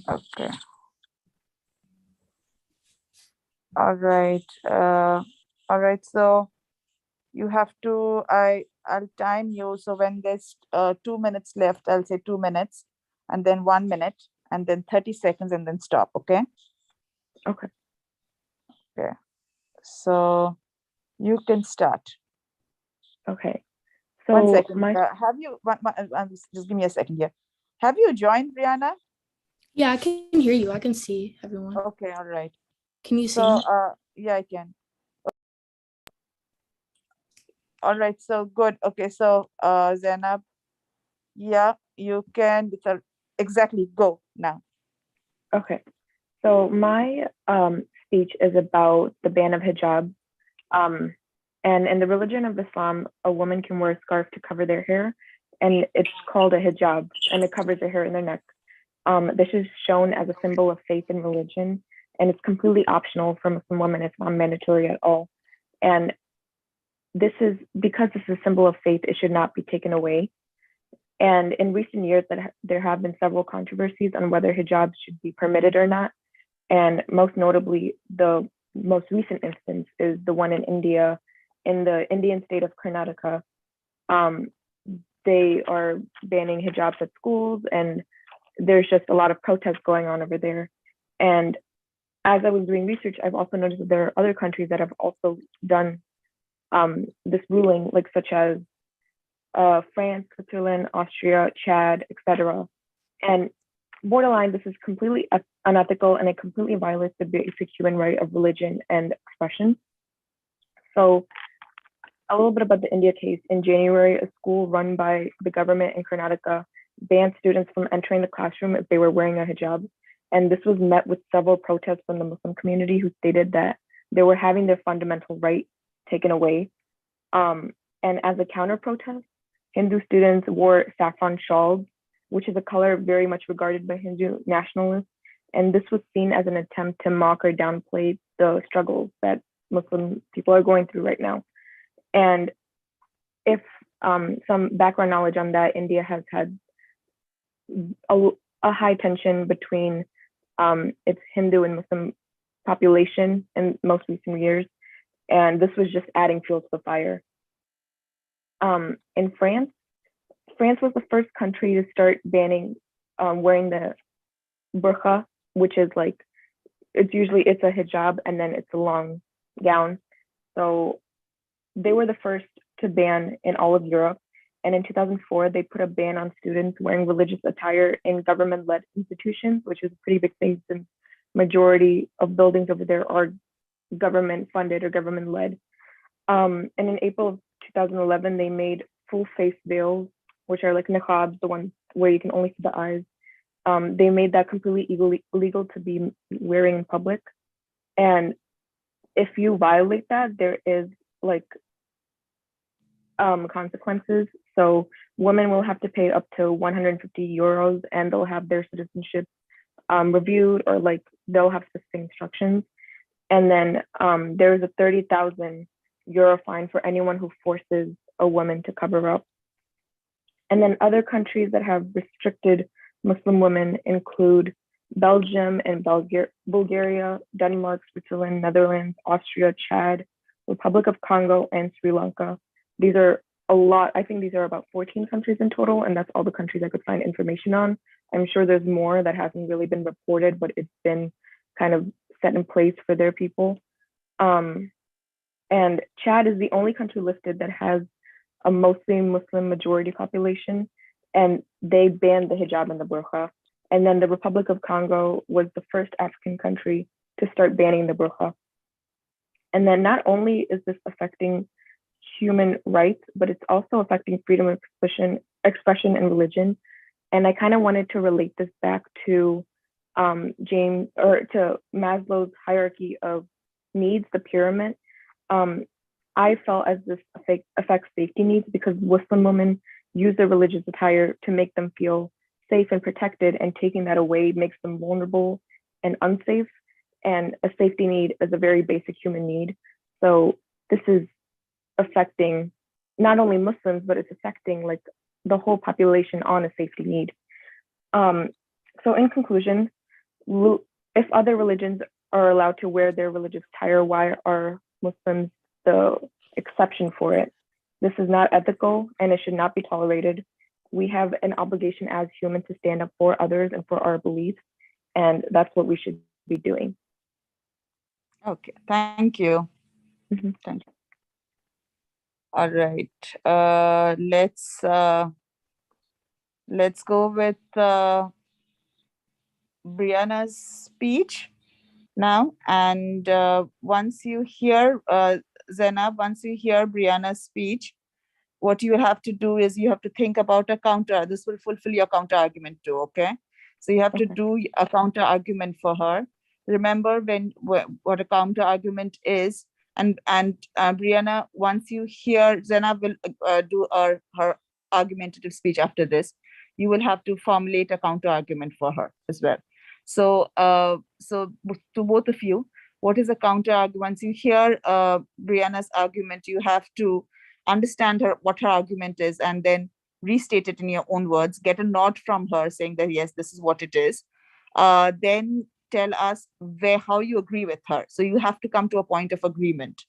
Okay. All right. All right. So you have to, I'll time you. So when there's 2 minutes left, I'll say 2 minutes, and then 1 minute, and then 30 seconds, and then stop. Okay. Okay. Okay. So you can start. Okay. One So second. my Have you, just give me a second here. Have you joined, Brianna? Yeah, I can hear you. I can see everyone. Okay. All right. Can you see So, me? yeah, I can. All right. So good. Okay. So, Zainab, yeah, you can. Exactly. Go now. okay. So my speech is about the ban of hijab. Um, and in the religion of Islam, a woman can wear a scarf to cover their hair, and it's called a hijab, and it covers their hair and their neck. This is shown as a symbol of faith and religion, and it's completely optional for Muslim women. It's not mandatory at all. And this is because this is a symbol of faith, it should not be taken away. And in recent years, there have been several controversies on whether hijab should be permitted or not. And most notably, the most recent instance is the one in India, in the Indian state of Karnataka. Um, they are banning hijabs at schools, and there's just a lot of protests going on over there. And as I was doing research, I've also noticed that there are other countries that have also done this ruling, like such as France, Switzerland, Austria, Chad, etc. And borderline, this is completely unethical, and it completely violates the basic human right of religion and expression. So a little bit about the India case. In January, a school run by the government in Karnataka banned students from entering the classroom if they were wearing a hijab. And this was met with several protests from the Muslim community who stated that they were having their fundamental right taken away. And as a counter protest, Hindu students wore saffron shawls, which is a color very much regarded by Hindu nationalists. And this was seen as an attempt to mock or downplay the struggles that Muslim people are going through right now. And if some background knowledge on that, India has had a high tension between its Hindu and Muslim population in most recent years. And this was just adding fuel to the fire. In France, France was the first country to start banning wearing the burqa, which is like, it's a hijab and then it's a long gown. So they were the first to ban in all of Europe. And in 2004, they put a ban on students wearing religious attire in government-led institutions, which is a pretty big thing since majority of buildings over there are government-funded or government-led. And in April of 2011, they made full face veils, which are like niqabs, the ones where you can only see the eyes. They made that completely illegal to be wearing in public. And if you violate that, there is like consequences. So women will have to pay up to 150 euros, and they'll have their citizenship reviewed, or like they'll have specific instructions. And then there is a 30,000 euro fine for anyone who forces a woman to cover up. And then other countries that have restricted Muslim women include Belgium and Bulgaria, Denmark, Switzerland, Netherlands, Austria, Chad, Republic of Congo, and Sri Lanka. These are a lot. I think these are about 14 countries in total, and that's all the countries I could find information on. I'm sure there's more that hasn't really been reported, but it's been kind of set in place for their people. And Chad is the only country listed that has a mostly Muslim majority population, and they banned the hijab and the burqa. And then the Republic of Congo was the first African country to start banning the burqa. And then not only is this affecting human rights, but it's also affecting freedom of expression and religion. And I kind of wanted to relate this back to to Maslow's hierarchy of needs, the pyramid. I felt as this affects safety needs because Muslim women use their religious attire to make them feel safe and protected, and taking that away makes them vulnerable and unsafe. And a safety need is a very basic human need. So this is affecting not only Muslims, but it's affecting like the whole population on a safety need. So in conclusion, if other religions are allowed to wear their religious attire, why are Muslims the exception for it? This is not ethical and it should not be tolerated. We have an obligation as humans to stand up for others and for our beliefs, and that's what we should be doing. Okay, thank you. Mhm. Thank you. All right. Let's go with Brianna's speech now. And once you hear Zainab, once you hear Brianna's speech, what you have to do is you have to think about a counter. This will fulfill your counter argument too, okay? So you have to Okay. do a counter argument for her. Remember what a counter argument is, and Brianna, once you hear Zena will do her argumentative speech after this, you will have to formulate a counter argument for her as well. So to both of you, what is a counter argument? Once you hear Brianna's argument, you have to understand what her argument is, and then restate it in your own words. Get a nod from her saying that yes, this is what it is. Then tell us how you agree with her. So you have to come to a point of agreement.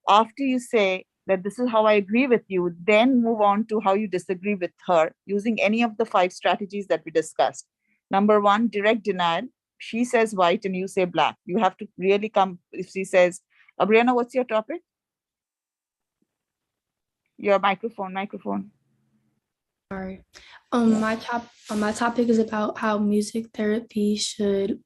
After you say that this is how I agree with you, then move on to how you disagree with her using any of the 5 strategies that we discussed. Number 1, direct denial. She says white and you say black. You have to really come. If she says, Brianna, what's your topic? Your microphone. Sorry. Yeah. My topic is about how music therapy should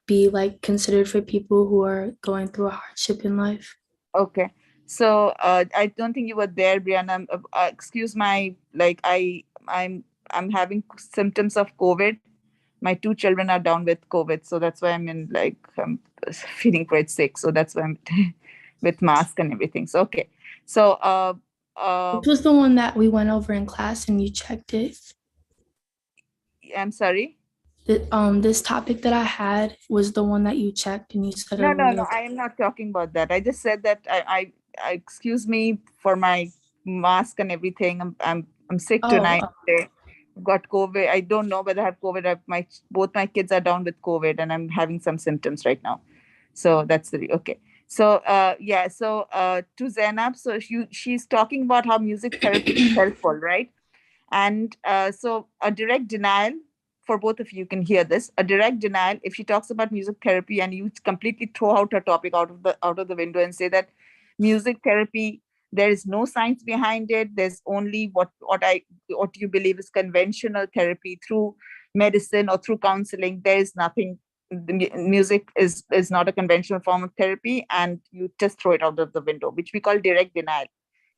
be like considered for people who are going through a hardship in life. Okay. So I don't think you were there, Brianna. Excuse my I'm having symptoms of COVID. My 2 children are down with COVID, so that's why I'm feeling quite sick. So that's why I'm with mask and everything. So okay. So Which was the one that we went over in class and you checked it. I'm sorry. This topic that I had was the one that you checked and you said it No, no, was no. okay. I am not talking about that. I just said that I excuse me for my mask and everything. I'm sick Oh, tonight. Got COVID. I don't know whether I have COVID. Both my kids are down with COVID, and I'm having some symptoms right now. So that's okay. So yeah. So to Zainab, so she's talking about how music therapy is helpful, right? And so a direct denial for both of you can hear this. A direct denial, if she talks about music therapy and you completely throw out her topic out of the window and say that music therapy, there is no science behind it. There's only what you believe is conventional therapy through medicine or through counseling. There is nothing. Music is not a conventional form of therapy, and you just throw it out of the window, which we call direct denial.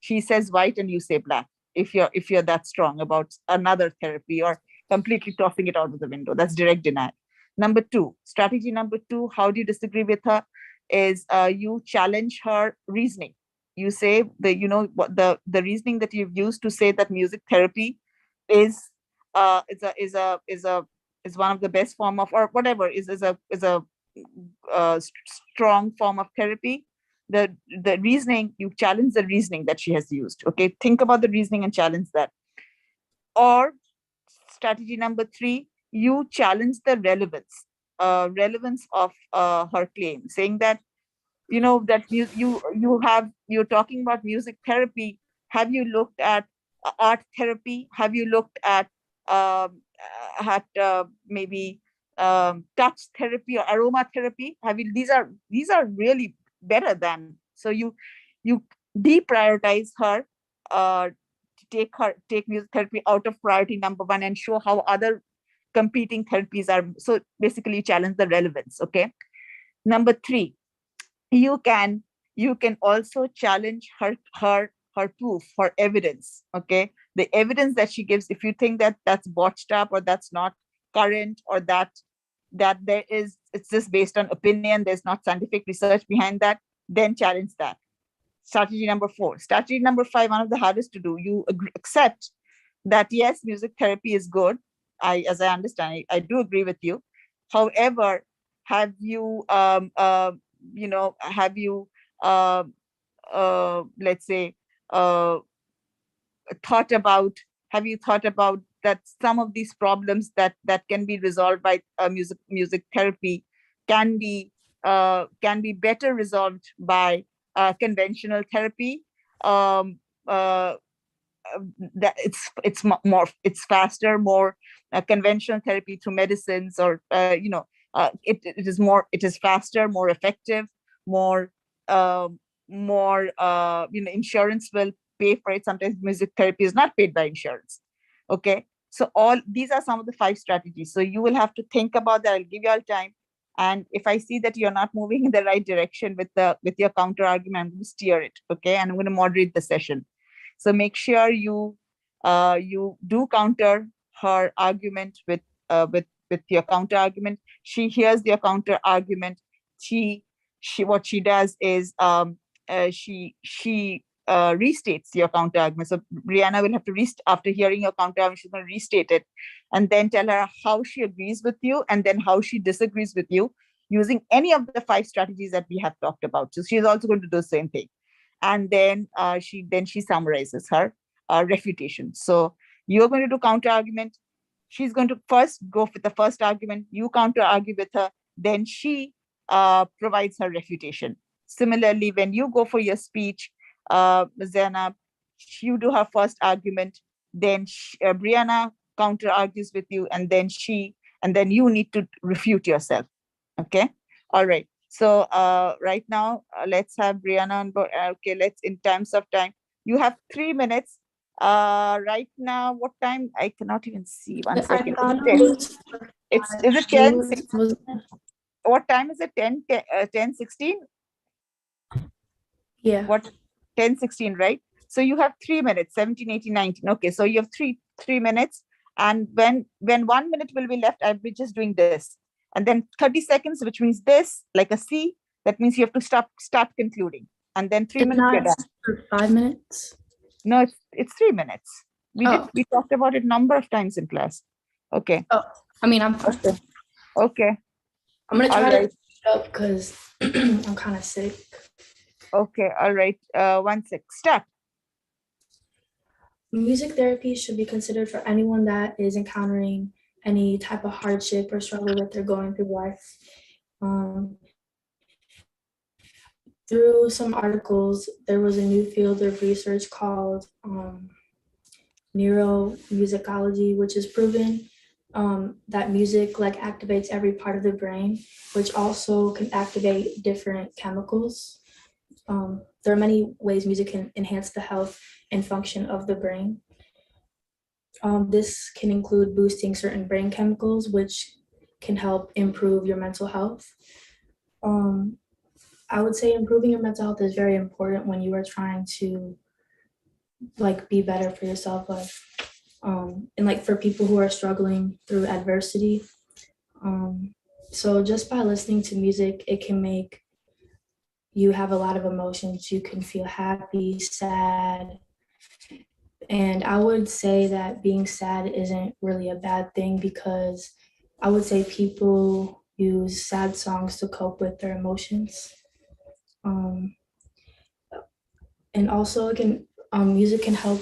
She says white and you say black. If you're that strong about another therapy or completely tossing it out of the window, that's direct denial. Number 2, strategy number 2, how do you disagree with her, is you challenge her reasoning. You say what the reasoning that you've used to say that music therapy is is one of the best form of, or whatever, is a strong form of therapy. The reasoning, you challenge the reasoning that she has used. Okay, think about the reasoning and challenge that. Or strategy number 3, you challenge the relevance of her claim, saying that that you're talking about music therapy. Have you looked at art therapy? Have you looked at maybe touch therapy or aromatherapy? These are really better than. So you deprioritize her, take music therapy out of priority number 1 and show how other competing therapies are. So basically you challenge the relevance. Okay. Number 3, you can also challenge her proof, her evidence. Okay, the evidence that she gives. If you think that that's botched up or that's not current, or that it's just based on opinion, there's not scientific research behind that, then challenge that. Strategy number 4. Strategy number 5, one of the hardest to do. You accept that yes, music therapy is good. As I understand it, I do agree with you. However, have you have you let's say thought about have you thought about that some of these problems that can be resolved by music therapy can be better resolved by conventional therapy? um, uh, that more, it's faster, more conventional therapy through medicines, or it is faster, more effective, more insurance will pay for it. Sometimes music therapy is not paid by insurance. Okay, so all these are some of the 5 strategies. So you will have to think about that. I'll give you all time, and if I see that you're not moving in the right direction with your counter argument, I'm going to steer it. Okay, and I'm going to moderate the session. So make sure you do counter her argument with your counter argument. She hears your counter argument. She what she does is she restates your counter argument. So Brianna will have to after hearing your counter argument, she's going to restate it, and then tell her how she agrees with you and then how she disagrees with you using any of the 5 strategies that we have talked about. So she's also going to do the same thing, and then she summarizes her refutation. So you're going to do counter argument. She's going to first go with the first argument. You counter argue with her. Then she provides her refutation. Similarly, when you go for your speech, Zainab, you do her first argument. Then Brianna counter argues with you, and then you need to refute yourself. Okay. All right. So right now, let's have Brianna on board. Okay, in terms of time, you have 3 minutes. Right now, what time? I cannot even see. One I second. thought it was Is it 10? was What time is it? 10, 16? yeah. What? 10, 16, right? So you have 3 minutes, 17, 18, 19. Okay, so you have three minutes. And when 1 minute will be left, I'll be just doing this. And then 30 seconds, which means this, like a C, that means you have to start concluding. And then 3 It's minutes, you're not done. for 5 minutes. No, it's 3 minutes. Oh. We talked about it a number of times in class. Okay. Oh, I mean, I'm Okay. I'm gonna try All right. to keep up because I'm kind of sick. Okay. All right. 1 sec. Start. Music therapy should be considered for anyone that is encountering any type of hardship or struggle that they're going through life. Through some articles, there was a new field of research called neuromusicology, which has proven that music activates every part of the brain, which also can activate different chemicals. There are many ways music can enhance the health and function of the brain. This can include boosting certain brain chemicals, which can help improve your mental health. I would say improving your mental health is very important when you are trying to be better for yourself, and for people who are struggling through adversity. So just by listening to music, it can make you have a lot of emotions. You can feel happy, sad. And I would say that being sad isn't really a bad thing, because I would say people use sad songs to cope with their emotions. And also music can help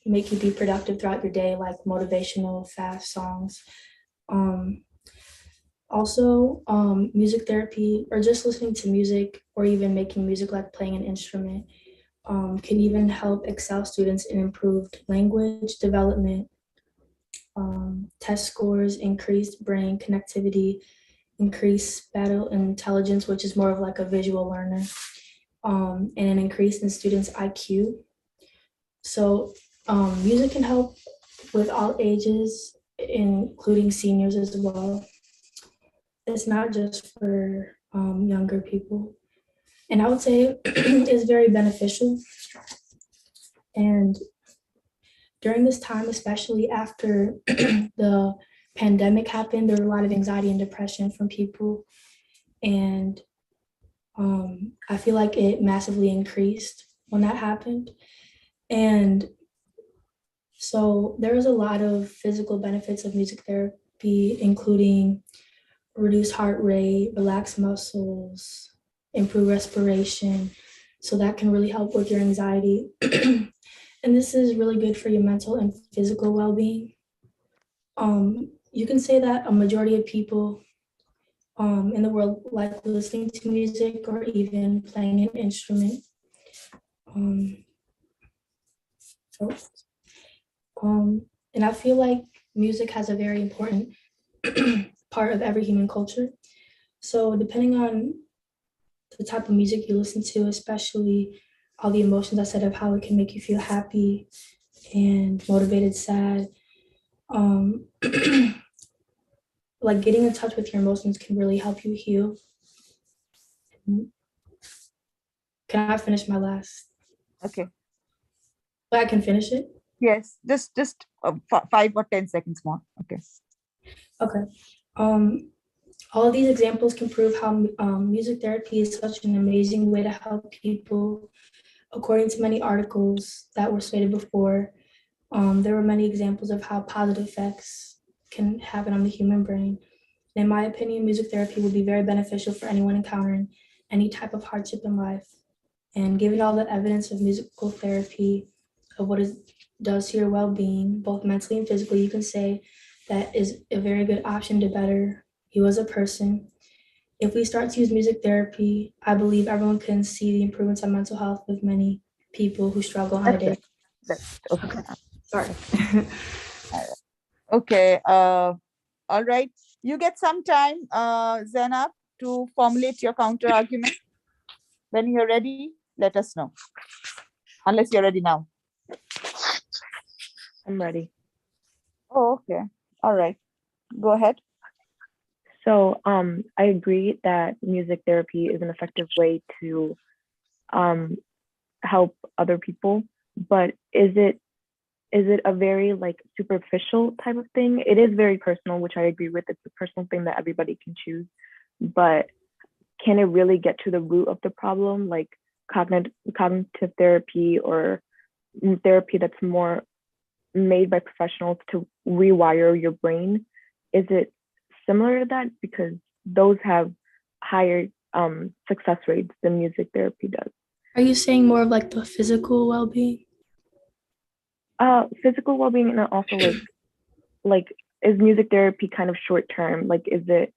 make you be productive throughout your day, like motivational fast songs. Also, music therapy, or just listening to music, or even making music, like playing an instrument, can even help excel students in improved language development, test scores, increased brain connectivity, increased spatial intelligence, which is more of a visual learner, and an increase in students' IQ. So music can help with all ages, including seniors as well. It's not just for younger people. And I would say it's very beneficial. And during this time, especially after the pandemic happened, there were a lot of anxiety and depression from people. And I feel like it massively increased when that happened. And so there was a lot of physical benefits of music therapy, including reduce heart rate, relax muscles, improve respiration. So that can really help with your anxiety. And this is really good for your mental and physical well-being. You can say that a majority of people in the world like listening to music or even playing an instrument. Um, so, and I feel like music has a very important part of every human culture. So depending on the type of music you listen to, especially all the emotions I said of how it can make you feel happy and motivated, sad, um, like getting in touch with your emotions can really help you heal. Can I finish my last? Okay. But I can finish it. Yes, just 5 or 10 seconds more. Okay. Okay. Um, all of these examples can prove how music therapy is such an amazing way to help people. According to many articles that were stated before, there were many examples of how positive effects can happen on the human brain. And in my opinion, music therapy would be very beneficial for anyone encountering any type of hardship in life. And given all the evidence of musical therapy, of what it does to your well-being, both mentally and physically, you can say that is a very good option to better you as a person. If we start to use music therapy, I believe everyone can see the improvements on mental health with many people who struggle on a That's daily. it. That's okay. Okay, sorry. Okay. All right. You get some time, Zainab, to formulate your counter argument. When you're ready, let us know. Unless you're ready now. I'm ready. Oh, okay. All right. Go ahead. So I agree that music therapy is an effective way to help other people, but is it a very like superficial type of thing? It is very personal, which I agree with. It's a personal thing that everybody can choose, but can it really get to the root of the problem, like cognitive therapy or therapy that's more made by professionals to rewire your brain? Is it similar to that? Because those have higher success rates than music therapy does. Are you saying more of like the physical well-being? Physical well-being, and also like is music therapy kind of short term? Like, is it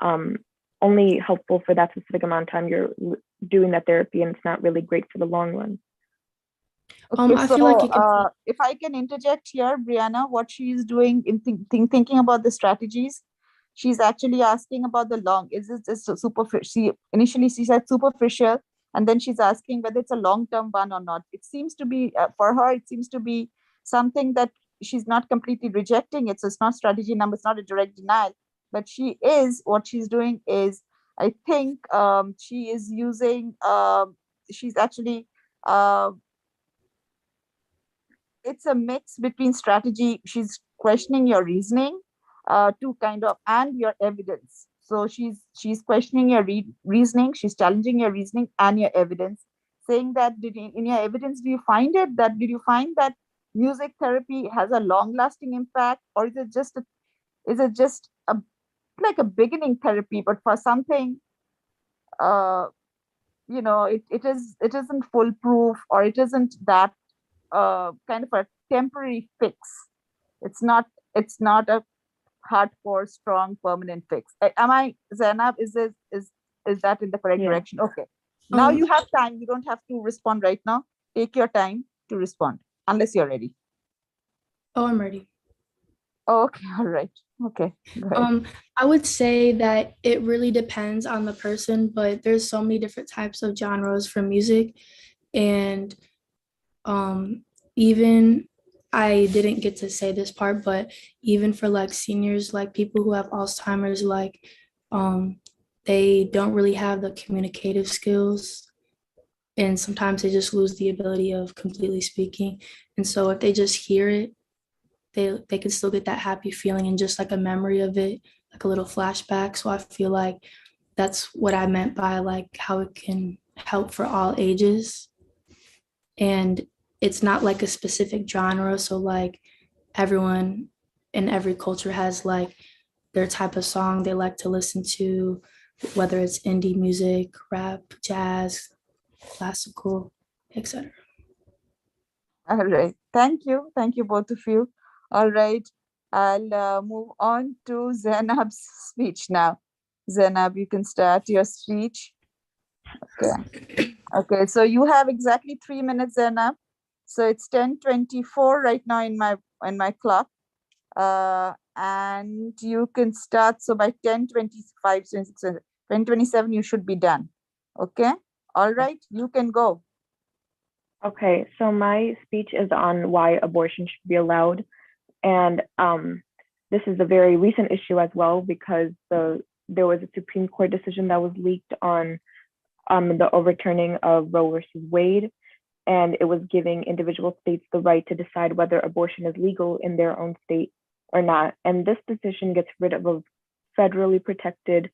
um only helpful for that specific amount of time you're doing that therapy, and it's not really great for the long run? Okay, I so feel like it can. if I can interject here, Brianna, what she is doing in thinking about the strategies, she's actually asking about the long. Is this just superficial? Initially she said superficial, and then she's asking whether it's a long-term one or not. It seems to be for her. It seems to be something that she's not completely rejecting it. So it's not strategy number. It's not a direct denial, but she is what she's doing is I think she is using. She's actually. It's a mix between strategy. She's questioning your reasoning to kind of and your evidence. So she's questioning your reasoning. She's challenging your reasoning and your evidence, saying that in your evidence, did you find that music therapy has a long lasting impact, or is it just a like a beginning therapy, but for something uh it isn't foolproof, or it isn't that kind of a temporary fix. It's not a hardcore, strong, permanent fix. Am I Zainab? Is that in the correct Yeah. direction? Okay. Now Um, you have time. You don't have to respond right now. Take your time to respond, unless you're ready. oh, I'm ready. Oh, okay. All right. Okay. Go ahead. I would say that it really depends on the person, but there's so many different types of genres for music, and um, even I didn't get to say this part, but even for like seniors, like people who have Alzheimer's, like um, they don't really have the communicative skills, and sometimes they just lose the ability of completely speaking. And so if they just hear it, they can still get that happy feeling and just like a memory of it, like a little flashback. So I feel like that's what I meant by like how it can help for all ages. And it's not like a specific genre. So like everyone in every culture has like their type of song they like to listen to, whether it's indie music, rap, jazz, classical, etc. All right. Thank you, both of you. All right. I'll move on to Zainab's speech now. Zainab, you can start your speech. Okay. Okay. So you have exactly 3 minutes, Zainab. So it's 10:24 right now in my clock. And you can start. So by 10:25, 10:27, you should be done. Okay. All right. You can go. Okay, so my speech is on why abortion should be allowed. And this is a very recent issue as well because there was a Supreme Court decision that was leaked on the overturning of Roe versus Wade, and it was giving individual states the right to decide whether abortion is legal in their own state or not. And this decision gets rid of a federally protected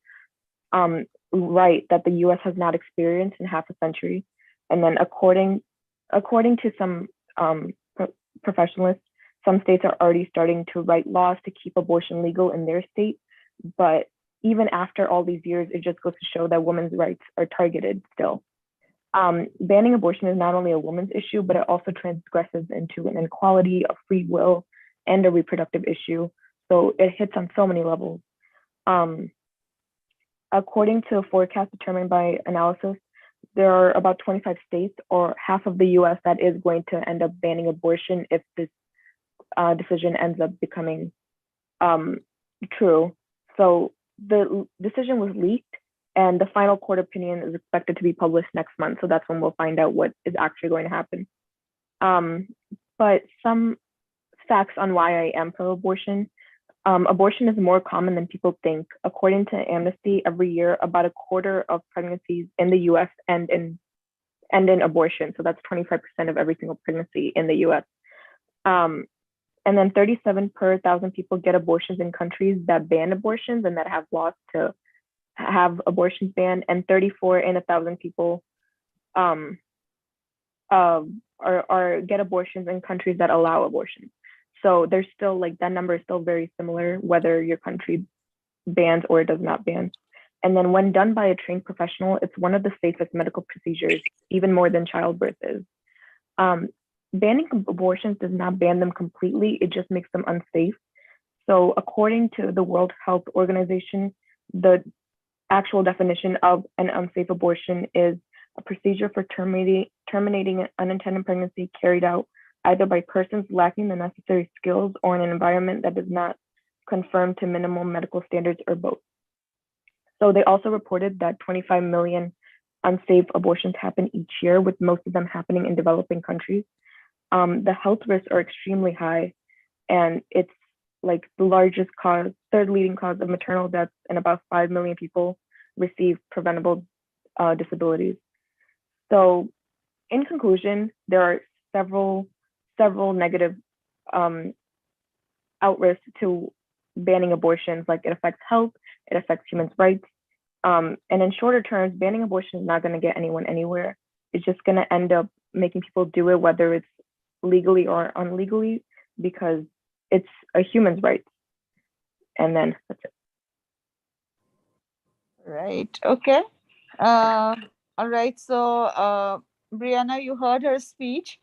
right that the U.S. has not experienced in half a century. And then, according to some professionalists, some states are already starting to write laws to keep abortion legal in their state. But even after all these years, it just goes to show that women's rights are targeted still. Banning abortion is not only a woman's issue, but it also transgresses into an inequality, a free will, and a reproductive issue. So it hits on so many levels. Um, According to a forecast determined by analysis, there are about 25 states or half of the US that is going to end up banning abortion if this decision ends up becoming true. So the decision was leaked and the final court opinion is expected to be published next month. So that's when we'll find out what is actually going to happen. But some facts on why I am pro abortion. Abortion is more common than people think. According to Amnesty, every year about a quarter of pregnancies in the US end in abortion. So that's 25% of every single pregnancy in the US. And then 37 per 1,000 people get abortions in countries that ban abortions and that have laws to have abortions banned, and 34 in 1,000 people um, are get abortions in countries that allow abortions. So there's still like that number is still very similar whether your country bans or does not ban. And then when done by a trained professional, it's one of the safest medical procedures, even more than childbirth is. Banning abortions does not ban them completely, it just makes them unsafe. So according to the World Health Organization, the actual definition of an unsafe abortion is a procedure for terminating an unintended pregnancy carried out either by persons lacking the necessary skills or in an environment that does not conform to minimum medical standards or both. So they also reported that 25 million unsafe abortions happen each year, with most of them happening in developing countries. The health risks are extremely high, and it's like the largest cause, third leading cause of maternal deaths, and about 5 million people receive preventable disabilities. So, in conclusion, there are several negative outrisks to banning abortions. Like it affects health, it affects human rights, and in shorter terms, banning abortion is not going to get anyone anywhere. It's just going to end up making people do it, whether it's legally or unlegally, because it's a human's right. And then that's it. Right. Okay. Uh, all right. So, Brianna, you heard her speech.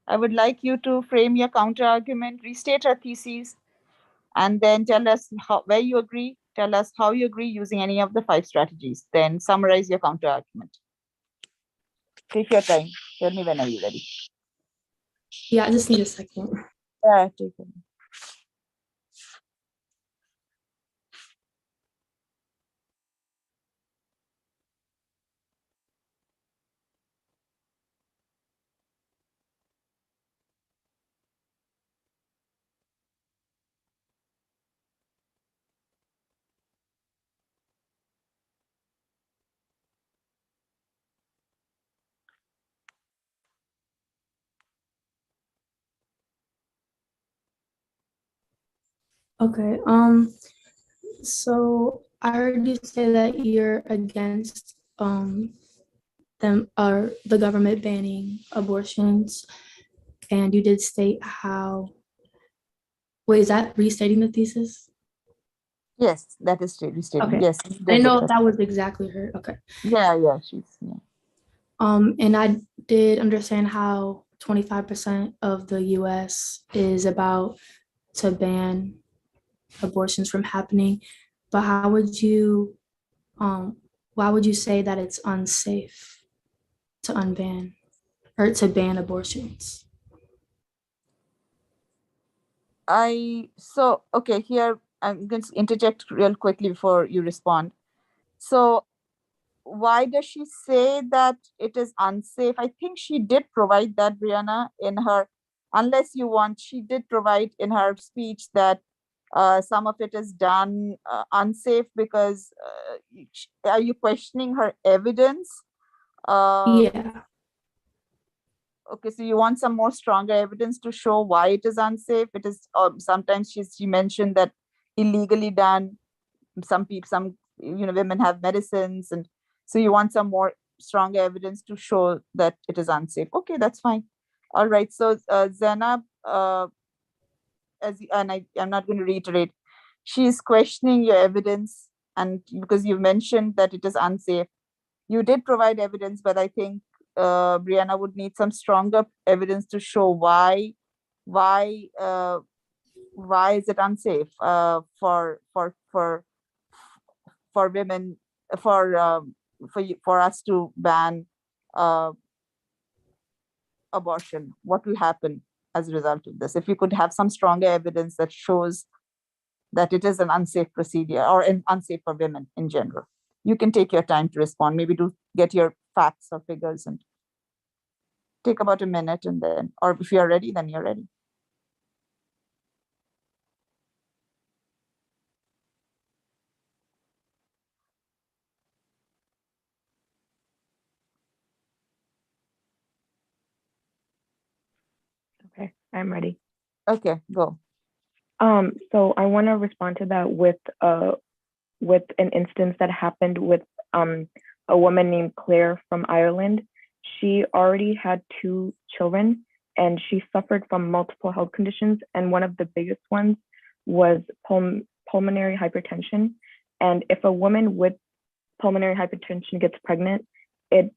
I would like you to frame your counter argument, restate her theses, and then tell us where you agree. Tell us how you agree using any of the five strategies. Then summarize your counter argument. Take your time. Tell me whenever you're ready. Yeah, I just need a second. Yeah, take it. Okay. So I heard you say that you're against them or the government banning abortions, and you did state how. Wait, is that restating the thesis? Yes, that is restating. Okay. Yes, I you didn't did know it. if that was exactly her. Okay. Yeah, yeah, she's yeah. And I did understand how 25% of the US is about to ban abortions from happening. But why would you say that it's unsafe to unban or to ban abortions? Okay, here I'm going to interject real quickly before you respond. So why does she say that it is unsafe? I think she did provide that, Brianna, in her, unless you want, she did provide in her speech that some of it is done unsafe because are you questioning her evidence? Yeah. Okay, so you want some more stronger evidence to show why it is unsafe. It is sometimes she mentioned that illegally done. Some people, some women have medicines, and so you want some more stronger evidence to show that it is unsafe. Okay, that's fine. All right. So Zainab, I'm not going to reiterate. She is questioning your evidence, and because you mentioned that it is unsafe, you did provide evidence, but I think Brianna would need some stronger evidence to show why uh, why is it unsafe for women for us to ban uh, abortion. What will happen as a result of this? If you could have some stronger evidence that shows that it is an unsafe procedure or unsafe for women in general. You can take your time to respond, maybe to get your facts or figures, and take about a minute, and then, or if you're ready, then you're ready. Okay, I'm ready. Okay, go. So I want to respond to that with an instance that happened with a woman named Claire from Ireland. She already had 2 children and she suffered from multiple health conditions. And one of the biggest ones was pulmonary hypertension. And if a woman with pulmonary hypertension gets pregnant, they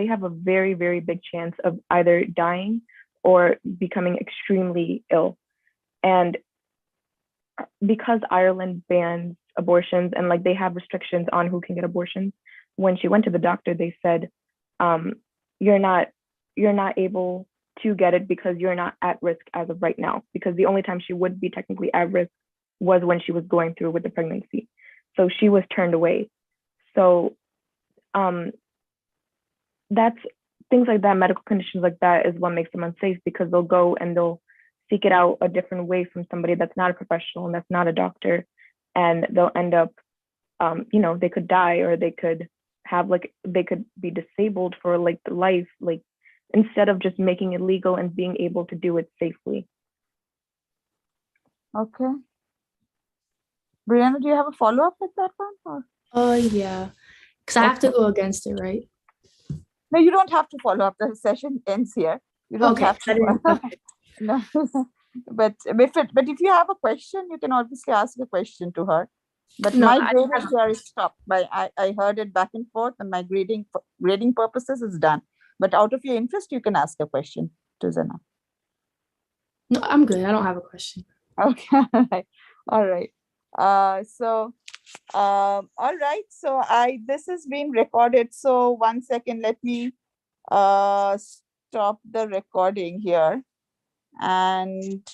have a very, very big chance of either dying or becoming extremely ill. And because Ireland bans abortions and like they have restrictions on who can get abortions, when she went to the doctor, they said, you're not able to get it because you're not at risk as of right now. Because the only time she would be technically at risk was when she was going through with the pregnancy. So she was turned away. So that's things like that, medical conditions like that is what makes them unsafe, because they'll go and they'll seek it out a different way from somebody that's not a professional and that's not a doctor, and they'll end up they could die, or they could be disabled for like life, like instead of just making it legal and being able to do it safely. Okay. Brianna, do you have a follow-up with that one? Or? Yeah, because I have to go against it, right? No, you don't have to follow up. The session ends here. You don't Okay. have to. Okay. No. But if you have a question, you can obviously ask a question to her. But No, my I grading have- here is stopped. I heard it back and forth, and my grading purposes is done. But out of your interest, you can ask a question to Zana. No, I'm good. I don't have a question. Okay. All right. All right. So this is being recorded. So 1 second, let me stop the recording here. And